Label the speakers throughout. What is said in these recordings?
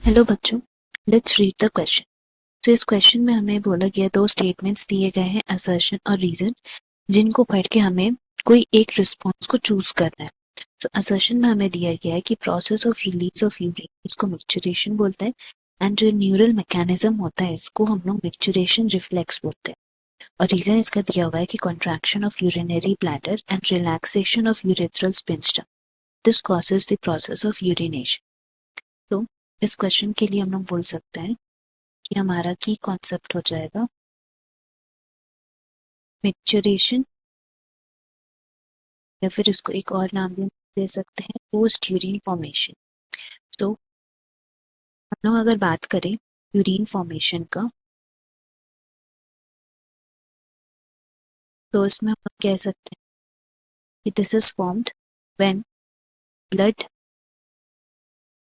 Speaker 1: Hello बच्चों, let's read the question. तो इस क्वेश्चन में हमें बोला गया दो स्टेटमेंट्स दिए गए हैं, असर्शन और रीजन, जिनको पढ़ के हमें कोई एक रिस्पॉन्स को चूज करना है। तो असर्शन में हमें दिया गया है कि process of release of urine, इसको मिक्सचरेशन बोलते हैं, एंड जो न्यूरल मैकेनिज्म होता है इसको हम लोग मिक्सचरेशन रिफ्लेक्स बोलते हैं। और रीजन इसका दिया हुआ है कि contraction of urinary bladder and relaxation of urethral sphincter, this causes the process of urination. तो इस क्वेश्चन के लिए हम लोग बोल सकते हैं कि हमारा की कॉन्सेप्ट हो जाएगा मिक्सचरेशन, या फिर इसको एक और नाम भी दे सकते हैं, पोस्ट यूरिन फॉर्मेशन। तो हम लोग अगर बात करें यूरिन फॉर्मेशन का, तो इसमें हम लोग कह सकते हैं कि this is formed when blood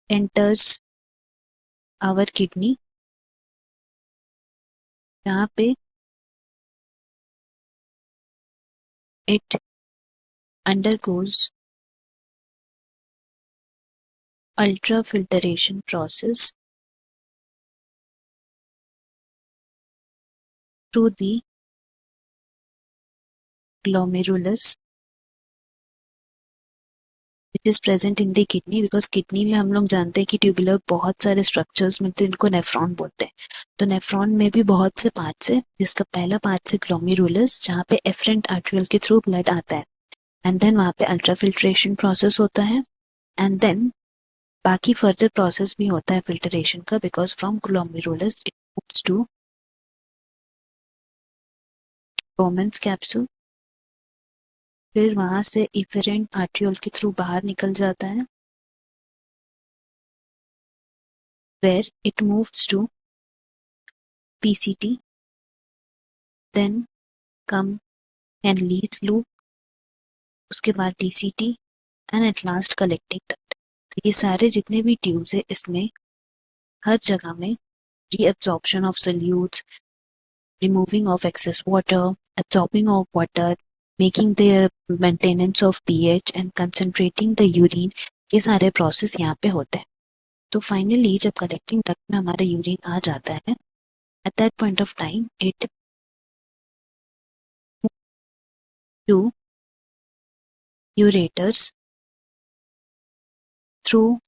Speaker 1: enters our kidney, यहाँ पे it undergoes ultrafiltration process through the glomerulus which is present in the kidney, because kidney में हम लोग जानते हैं कि ट्यूबुलर बहुत सारे स्ट्रक्चर्स मिलते हैं, इनको नेफ्रॉन बोलते हैं। तो नेफ्रॉन में भी बहुत से पार्ट्स है, जिसका पहला पार्ट है ग्लोमेरुलस, जहाँ पे एफरेंट आर्टरियल के थ्रू ब्लड आता है, एंड देन वहाँ पे अल्ट्राफिल्ट्रेशन प्रोसेस होता है, एंड देन बाकी फर्दर प्रोसेस भी होता है फिल्ट्रेशन का, because from glomerulus it moves to Bowman's capsule, फिर वहां से इफेरेंट आर्ट्रियोल के थ्रू बाहर निकल जाता है, where it moves to PCT, then come Henle's loop, उसके बाद DCT and at last collecting duct. तो ये सारे जितने भी ट्यूब्स है, इसमें हर जगह में reabsorption of solutes, removing of excess water, absorbing of water, making the maintenance of pH and concentrating the urine, ये सारे प्रोसेस यहाँ पे होते हैं। तो फाइनली जब कलेक्टिंग डक्ट में हमारा यूरिन आ जाता है, at that point of time it to ureters through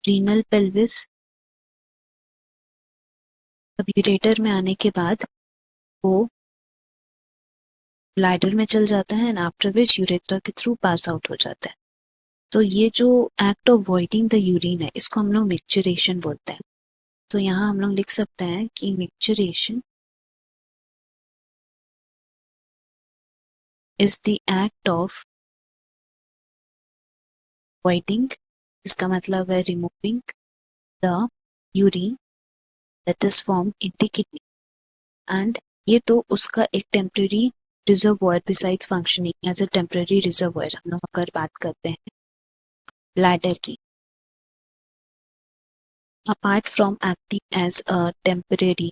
Speaker 1: renal pelvis। अब यूरेटर में आने के बाद वो ब्लैडर में चल जाता है, एंड आफ्टर विच यूरेथ्रा के थ्रू पास आउट हो जाता है। तो ये जो act of voiding the urine है, इसको हम लोग मिक्सचरेशन बोलते हैं। तो यहाँ हम लोग लिख सकते हैं कि micturition is the act of voiding, इसका मतलब है removing the urine that is form in the kidney, and ये तो उसका एक temporary reservoir besides functioning as a temporary reservoir. हम लोग अगर बात करते हैं ब्लैडर की, apart from acting as a temporary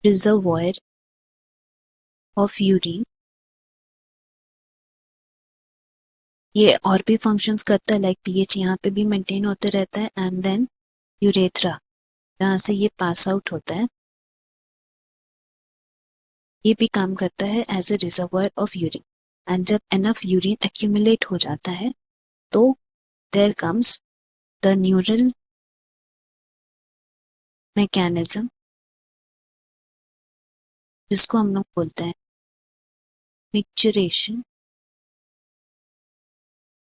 Speaker 1: reservoir of urine, ये और भी फंक्शंस करता है, लाइक पीएच यहाँ पे भी मेंटेन होते रहता है, एंड देन यूरेथ्रा जहाँ से ये पास आउट होता है, ये भी काम करता है as a reservoir of urine. And जब एनफ यूरिन एक्यूमुलेट हो जाता है, तो there comes the neural mechanism, जिसको हम लोग बोलते हैं मिक्सचरेशन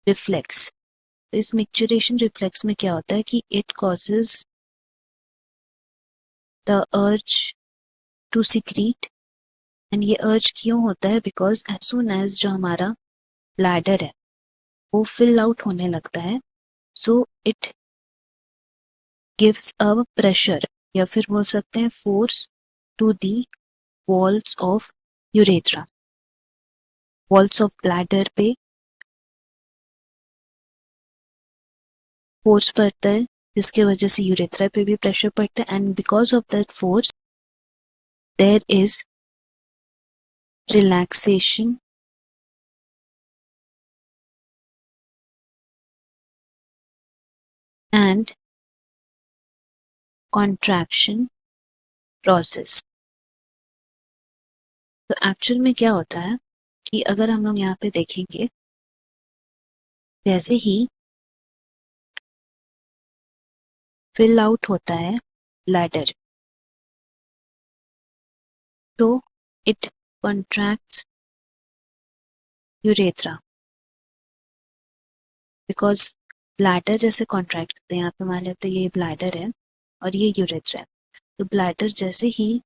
Speaker 1: रिफ्लेक्स। तो इस मिक्सचरेशन रिफ्लेक्स में क्या होता है कि it causes the urge to secrete, and ये अर्ज क्यों होता है, बिकॉज एज सुन एज जो हमारा ब्लैडर है वो फिल आउट होने लगता है, so it gives a pressure, या फिर बोल सकते हैं force, to the walls of urethra. Walls of bladder पे फोर्स पड़ता है, जिसके वजह से यूरेथ्रा पे भी प्रेशर पड़ता है, and because of that force there is relaxation and contraction process. तो एक्चुअल में क्या होता है कि अगर हम लोग यहाँ पे देखेंगे, जैसे ही फिल आउट होता है ब्लैडर, तो it contracts urethra, because bladder जैसे कॉन्ट्रैक्ट करते हैं, यहाँ पे मान लेते हैं ये ब्लैडर है और ये यूरेथ्रा है, तो ब्लैडर जैसे ही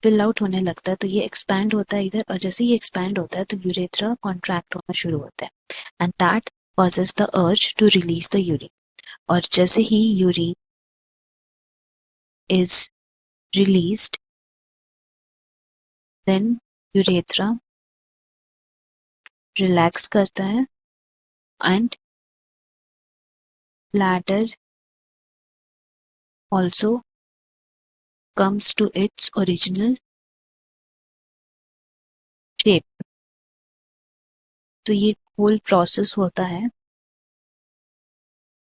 Speaker 1: फिल आउट होने लगता है तो ये एक्सपैंड होता है इधर, और जैसे ही एक्सपैंड होता है तो यूरेथ्रा कॉन्ट्रैक्ट होना शुरू होता है, and that causes the urge to release the urine. और जैसे ही urine is released, then urethra relax करता है and bladder also comes to its original shape. तो ये whole process होता है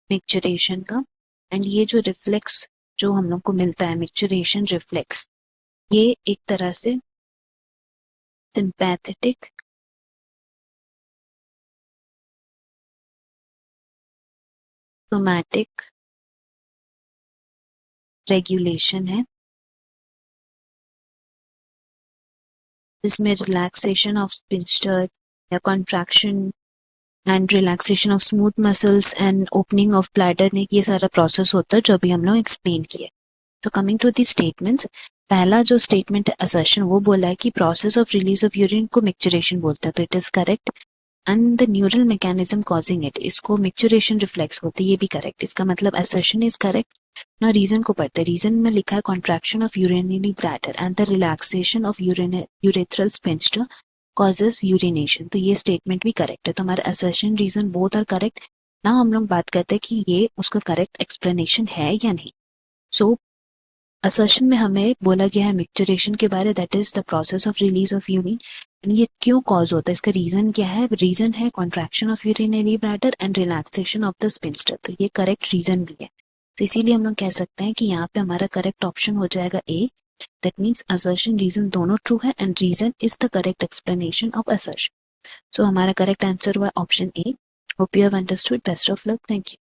Speaker 1: मिक्चरेशन का, एंड ये जो रिफ्लेक्स जो हम लोग को मिलता है, मिक्चरेशन रिफ्लेक्स, ये एक तरह से सिंपैथेटिक सोमैटिक रेगुलेशन है, जिसमें रिलैक्सेशन ऑफ स्पिंस्टर या contraction and relaxation of smooth muscles and opening of bladder ने ये सारा प्रोसेस होता है जो अभी हम लोग एक्सप्लेन किया। तो कमिंग टू दी स्टेटमेंट्स, पहला जो स्टेटमेंट है असर्शन, वो बोला है कि process of release of urine को मिक्चरेशन बोलते हैं, तो it is correct, and the neural mechanism causing it, इसको मिक्चरेशन रिफ्लेक्स बोलते हैं, ये भी करेक्ट। इसका मतलब असर्शन इज करेक्ट ना। रीजन को पढ़ते, रीजन में लिखा है contraction of urinary bladder and the relaxation of urethral sphincter causes urination, तो ये स्टेटमेंट भी करेक्ट है। तो हमारे assertion reason both are correct. ना हम लोग बात करते हैं कि ये उसका करेक्ट एक्सप्लेनेशन है या नहीं। सो असर्शन में हमें बोला गया है मिक्चरेशन के बारे, that is the process of release of urine. ये क्यों कॉज होता है, इसका रीजन क्या है? रीजन है contraction of urinary bladder and relaxation of the sphincter, तो ये करेक्ट रीजन भी है। तो इसीलिए हम लोग कह सकते हैं कि यहाँ पे हमारा करेक्ट ऑप्शन हो जाएगा ए। That means assertion reason दोनों true है and reason is the correct explanation of assertion. So हमारा correct answer हुआ option A. Hope you have understood. Best of luck. Thank you.